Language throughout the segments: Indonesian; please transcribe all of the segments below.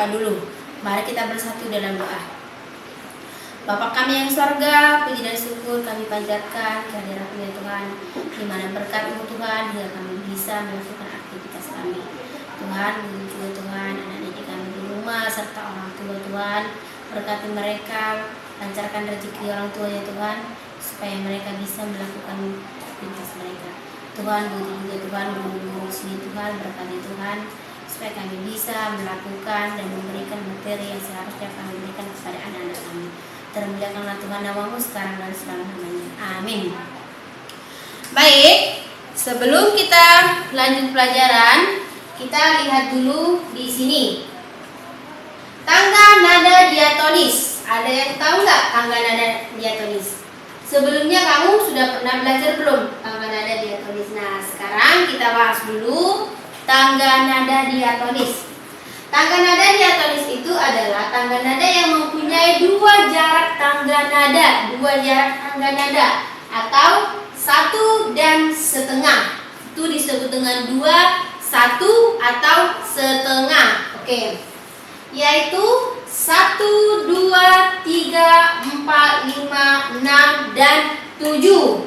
berdoa dulu. Mari kita bersatu dalam doa. Bapa kami yang sorga, puji dan syukur kami panjatkan kehadirat-Mu ya Tuhan, di mana berkat-Mu Tuhan hingga kami bisa melakukan aktivitas kami. Tuhan, begitu juga Tuhan, anak didik kami di rumah serta orang tua Tuhan, berkati mereka, lancarkan rezeki orang tua ya Tuhan, supaya mereka bisa melakukan aktivitas mereka. Tuhan, begitu juga Tuhan, guru-guru sini Tuhan, berkati Tuhan, supaya kami bisa melakukan dan memberikan materi yang seharusnya kami berikan kepada anak-anak kami. Termuliakanlah Tuhan nama-Mu sekarang dan selama-lamanya. Amin. Baik, sebelum kita lanjut pelajaran, kita lihat dulu di sini. Tangga nada diatonis. Ada yang tahu nggak tangga nada diatonis? Sebelumnya kamu sudah pernah belajar belum tangga nada diatonis? Nah, sekarang kita bahas dulu tangga nada diatonis. Tangga nada diatonis itu adalah tangga nada yang mempunyai dua jarak tangga nada, atau 1 dan setengah. Itu disebut dengan 2, 1 atau setengah. Oke. Yaitu 1, 2, 3, 4, 5, 6 dan 7.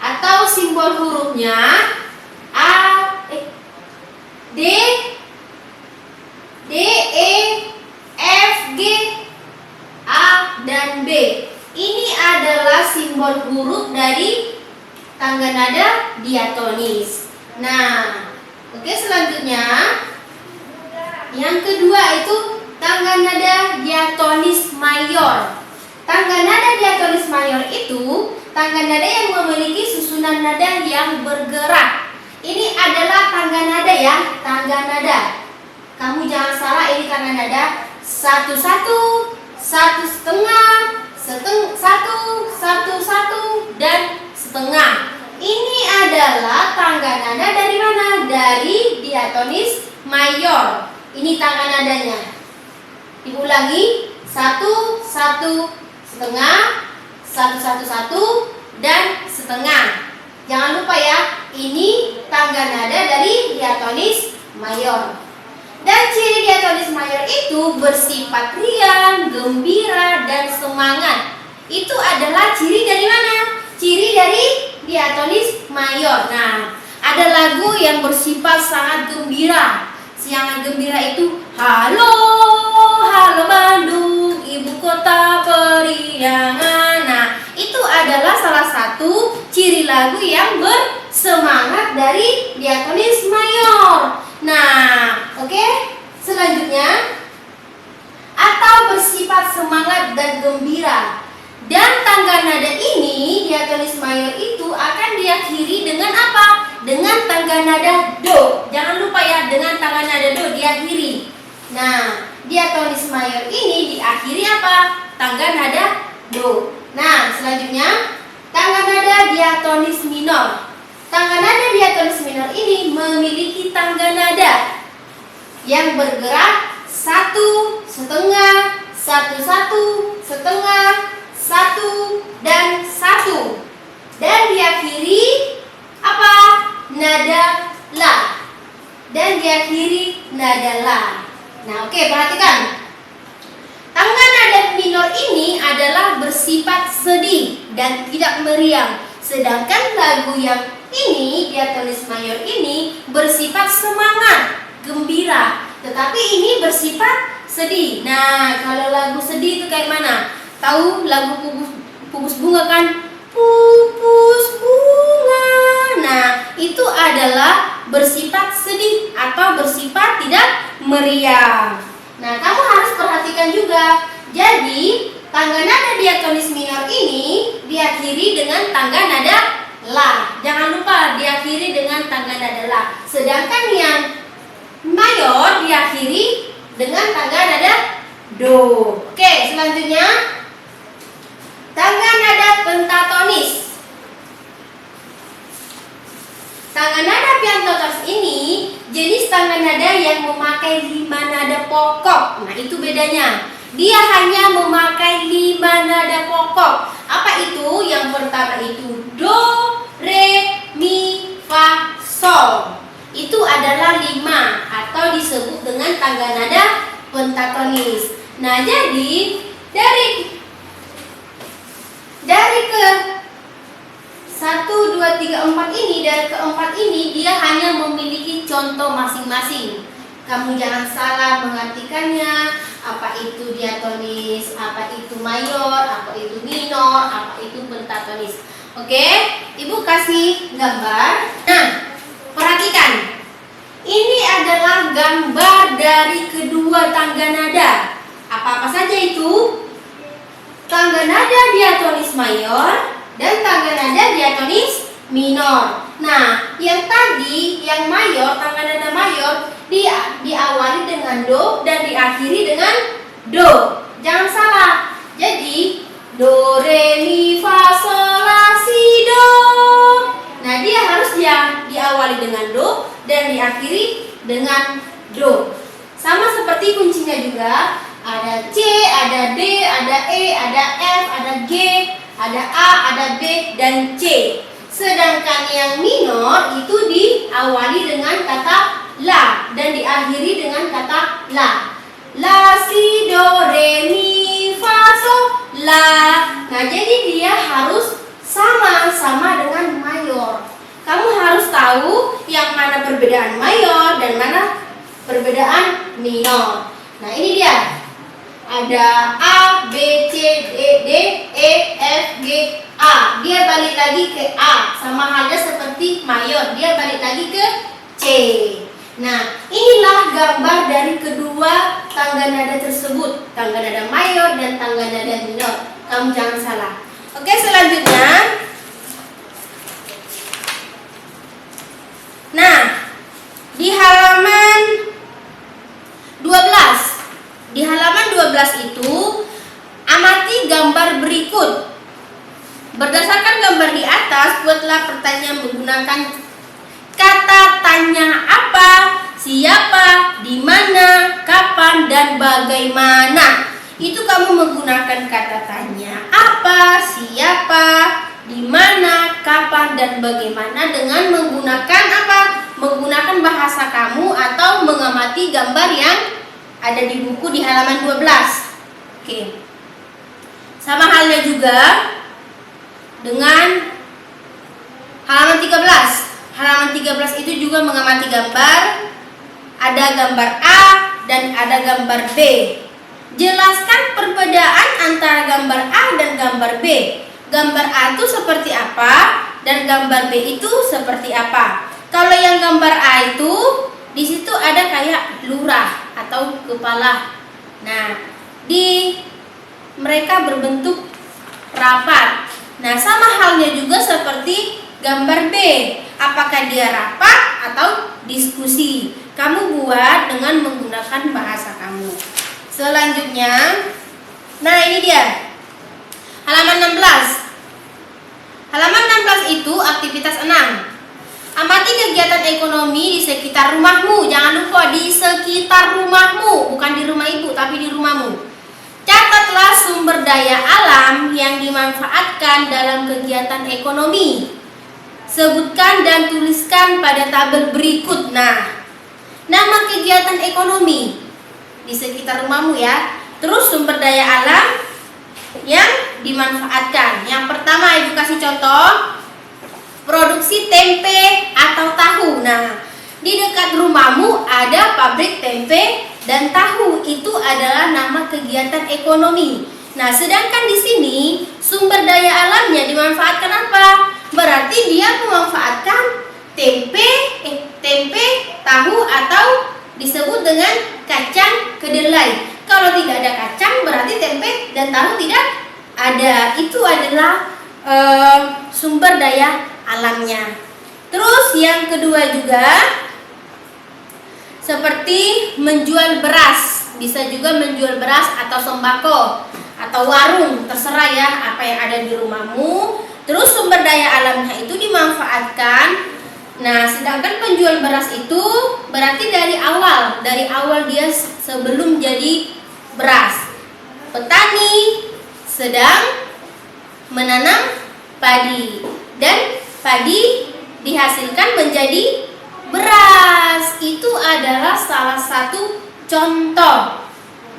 Atau simbol hurufnya D, E, F, G, A, dan B. Ini adalah simbol huruf dari tangga nada diatonis. Nah, oke, selanjutnya yang kedua itu tangga nada diatonis mayor. Tangga nada diatonis mayor itu tangga nada yang memiliki susunan nada yang bergerak. Ini adalah tangga nada ya, tangga nada. Kamu jangan salah, ini tangga nada 1, 1, 1 setengah, 1, 1, 1, dan setengah. Ini adalah tangga nada dari mana? Dari diatonis mayor. Ini tangga nadanya. Diulangi, 1, 1, setengah, 1, 1, 1, dan setengah. Jangan lupa ya, ini tangga nada dari diatonis mayor. Dan ciri diatonis mayor itu bersifat riang, gembira, dan semangat. Itu adalah ciri dari mana? Ciri dari diatonis mayor. Nah, ada lagu yang bersifat sangat gembira. Sangat gembira itu, halo, halo Bandung, ibu kota periangan. Nah, itu adalah salah satu ciri lagu yang bersemangat dari diatonis mayor. Nah, oke. Selanjutnya, atau bersifat semangat dan gembira. Dan tangga nada ini, diatonis mayor itu akan diakhiri dengan apa? Dengan tangga nada do. Jangan lupa ya, dengan tangga nada do diakhiri. Nah, diatonis mayor ini diakhiri apa? Tangga nada do. Nah, selanjutnya tangga nada diatonis minor. Tangga nada diatonis minor ini memiliki tangga nada yang bergerak 1, setengah, 1, 1, setengah, 1, dan 1. Dan diakhiri apa? Nada la. Dan diakhiri nada la. Nah, oke, perhatikan. Tangga nada minor ini adalah bersifat sedih dan tidak meriang. Sedangkan lagu yang ini, diatonis mayor ini bersifat semangat, gembira. Tetapi ini bersifat sedih. Nah, kalau lagu sedih itu kayak mana? Tahu lagu pupus bunga kan? Pupus bunga. Nah, itu adalah bersifat sedih atau bersifat tidak meriang. Nah, kamu harus perhatikan juga. Jadi, tangga nada diatonis minor ini diakhiri dengan tangga nada la. Jangan lupa diakhiri dengan tangga nada la. Sedangkan yang mayor diakhiri dengan tangga nada do. Oke, selanjutnya tangga nada pentatonis. Tangga nada pentatonis ini jenis tangga nada yang memakai 5 nada pokok. Nah, itu bedanya. Dia hanya memakai 5 nada pokok. Apa itu? Yang pertama itu do, re, mi, fa, sol. Itu adalah 5 atau disebut dengan tangga nada pentatonis. ke 1, 2, 3, 4 ini, dari keempat ini dia hanya memiliki contoh masing-masing. Kamu jangan salah mengartikannya, apa itu diatonis, apa itu mayor, apa itu minor, apa itu pentatonis. Oke, Ibu kasih gambar. Nah, perhatikan. Ini adalah gambar dari kedua tangga nada. Apa-apa saja itu? Tangga nada diatonis mayor dan tangga nada diatonis minor. Nah, yang tadi, yang mayor, tangga nada mayor diawali dengan do dan diakhiri dengan do. Jangan salah. Jadi, do, re, mi, fa, sol, la, si, do. Nah, dia harus diawali dengan do dan diakhiri dengan do. Sama seperti kuncinya juga. Ada C, ada D, ada E, ada F, ada G, ada A, ada B, dan C. Sedangkan yang minor itu diawali dengan kata la dan diakhiri dengan kata la. La, si, do, re, mi, fa, sol, la. Nah, jadi dia harus sama dengan mayor. Kamu harus tahu yang mana perbedaan mayor dan mana perbedaan minor. Nah, ini dia. Ada A, B, C, D, E, F, G, A. Dia balik lagi ke A. Sama halnya seperti mayor. Dia balik lagi ke C. Nah, inilah gambar dari kedua tangga nada tersebut. Tangga nada mayor dan tangga nada minor. Kamu jangan salah. Oke, selanjutnya. Nah, di halaman 12. Di halaman 12 itu, amati gambar berikut. Berdasarkan gambar di atas, buatlah pertanyaan menggunakan kata tanya apa, siapa, di mana, kapan, dan bagaimana. Itu kamu menggunakan kata tanya apa, siapa, di mana, kapan, dan bagaimana dengan menggunakan apa? Menggunakan bahasa kamu atau mengamati gambar yang ada di buku di halaman 12. Oke. Sama halnya juga dengan halaman 13. Halaman 13 itu juga mengamati gambar. Ada gambar A dan ada gambar B. Jelaskan perbedaan antara gambar A dan gambar B. Gambar A itu seperti apa dan gambar B itu seperti apa. Kalau yang gambar A itu di situ ada kayak lurah atau kepala. Nah, mereka berbentuk rapat. Nah, sama halnya juga seperti gambar B. Apakah dia rapat atau diskusi? Kamu buat dengan menggunakan bahasa kamu. Selanjutnya, nah ini dia. Halaman 16. Halaman 16 itu aktivitas 6. Amati kegiatan ekonomi di sekitar rumahmu. Jangan lupa di sekitar rumahmu, bukan di rumah ibu, tapi di rumahmu. Catatlah sumber daya alam yang dimanfaatkan dalam kegiatan ekonomi. Sebutkan dan tuliskan pada tabel berikut. Nah, nama kegiatan ekonomi di sekitar rumahmu ya. Terus sumber daya alam yang dimanfaatkan. Yang pertama, ibu kasih contoh. Produksi tempe atau tahu. Nah, di dekat rumahmu ada pabrik tempe dan tahu. Itu adalah nama kegiatan ekonomi. Nah, sedangkan di sini sumber daya alamnya dimanfaatkan apa? Berarti dia memanfaatkan tempe, tahu atau disebut dengan kacang kedelai. Kalau tidak ada kacang berarti tempe dan tahu tidak ada. Itu adalah sumber daya alamnya. Terus yang kedua juga seperti menjual beras. Bisa juga menjual beras atau sembako atau warung, terserah ya apa yang ada di rumahmu. Terus sumber daya alamnya itu dimanfaatkan. Nah, sedangkan penjual beras itu berarti dari awal dia sebelum jadi beras. Petani sedang menanam padi dan padi dihasilkan menjadi beras. Itu adalah salah satu contoh.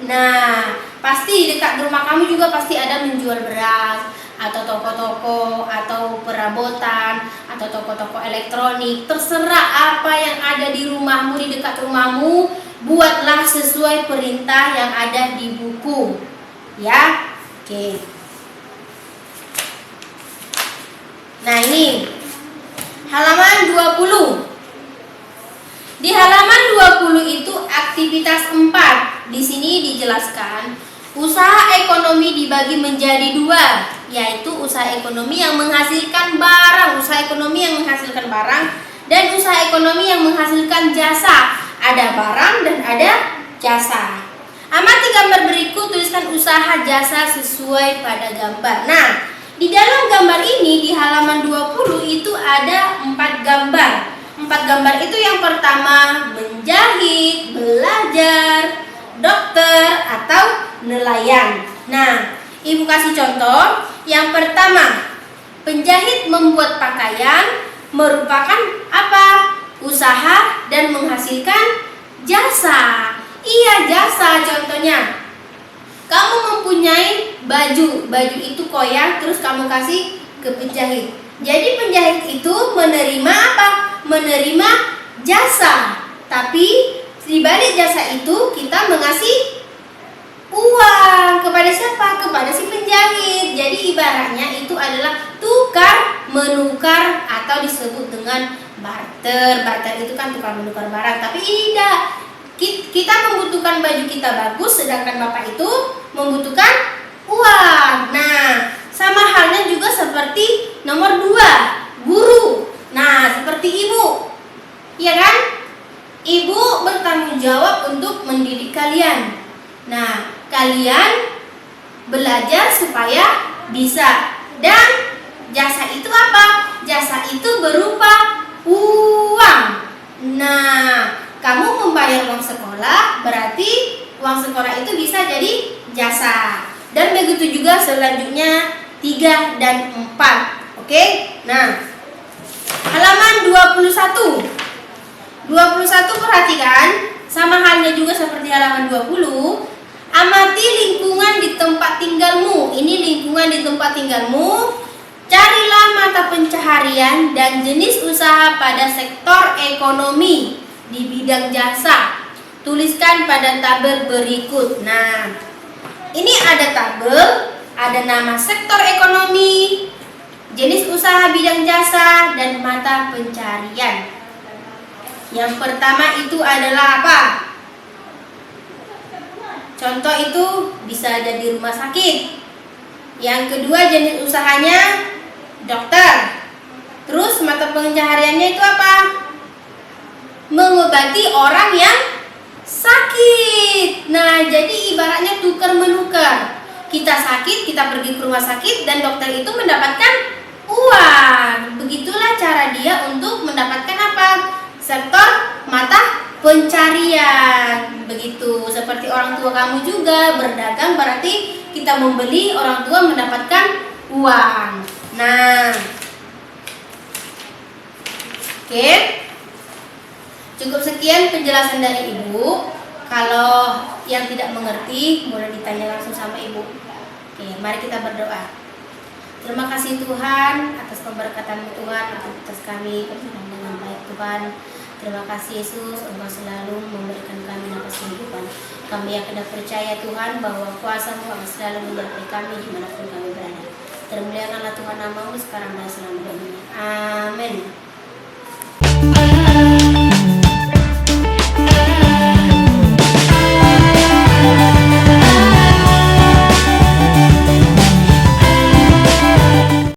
Nah, pasti di dekat rumah kamu juga pasti ada menjual beras, atau toko-toko, atau perabotan, atau toko-toko elektronik. Terserah apa yang ada di rumahmu, di dekat rumahmu, buatlah sesuai perintah yang ada di buku. Ya, oke. Nah, ini halaman 20. Di halaman 20 itu aktivitas 4. Di sini dijelaskan usaha ekonomi dibagi menjadi 2, yaitu usaha ekonomi yang menghasilkan barang, dan usaha ekonomi yang menghasilkan jasa. Ada barang dan ada jasa. Amati gambar berikut, tuliskan usaha jasa sesuai pada gambar. Nah, di dalam gambar ini di halaman 20 itu ada 4 gambar. 4 gambar itu yang pertama menjahit, belajar, dokter, atau nelayan. Nah, Ibu kasih contoh. Yang pertama, penjahit membuat pakaian merupakan apa? Usaha dan menghasilkan jasa. Iya, jasa. Contohnya, kamu mempunyai baju itu koyak, terus kamu kasih ke penjahit. Jadi penjahit itu menerima apa? Menerima jasa. Tapi di balik jasa itu kita mengasih uang kepada siapa? Kepada si penjahit. Jadi ibaratnya itu adalah tukar menukar atau disebut dengan barter. Barter itu kan tukar menukar barang. Tapi tidak, kita membutuhkan baju kita bagus, sedangkan bapak itu membutuhkan uang. Nah, sama halnya juga seperti nomor 2, guru. Nah, seperti ibu, iya kan? Ibu bertanggung jawab untuk mendidik kalian. Nah, kalian belajar supaya bisa. Dan jasa itu apa? Jasa itu berupa uang. Nah, kamu membayar uang sekolah, berarti uang sekolah itu bisa jadi jasa. Dan begitu juga selanjutnya 3 dan 4. Oke? Nah, halaman 21. 21 perhatikan, sama halnya juga seperti halaman 20. Amati lingkungan di tempat tinggalmu. Ini lingkungan di tempat tinggalmu. Carilah mata pencaharian dan jenis usaha pada sektor ekonomi di bidang jasa. Tuliskan pada tabel berikut. Nah, ini ada tabel, ada nama sektor ekonomi, jenis usaha bidang jasa, dan mata pencarian. Yang pertama itu adalah apa? Contoh itu bisa jadi rumah sakit. Yang kedua jenis usahanya dokter. Terus mata pencahariannya itu apa? Mengobati orang yang sakit. Nah, jadi ibaratnya tukar menukar. Kita sakit, kita pergi ke rumah sakit, dan dokter itu mendapatkan uang. Begitulah cara dia untuk mendapatkan apa? Sektor mata pencarian. Begitu, seperti orang tua kamu juga berdagang, berarti kita membeli, orang tua mendapatkan uang. Nah, oke. Cukup sekian penjelasan dari Ibu. Kalau yang tidak mengerti boleh ditanya langsung sama Ibu. Oke, mari kita berdoa. Terima kasih Tuhan atas pemberkatan Tuhan atas kami berjalan dengan baik Tuhan. Terima kasih Yesus, Engkau selalu memberikan kami nafas kehidupan. Kami akan percaya Tuhan bahwa kuasa-Mu akan selalu menyertai kami dimanapun kami berada. Termuliakanlah Tuhan nama-Mu sekarang dan selama-lamanya. Amin.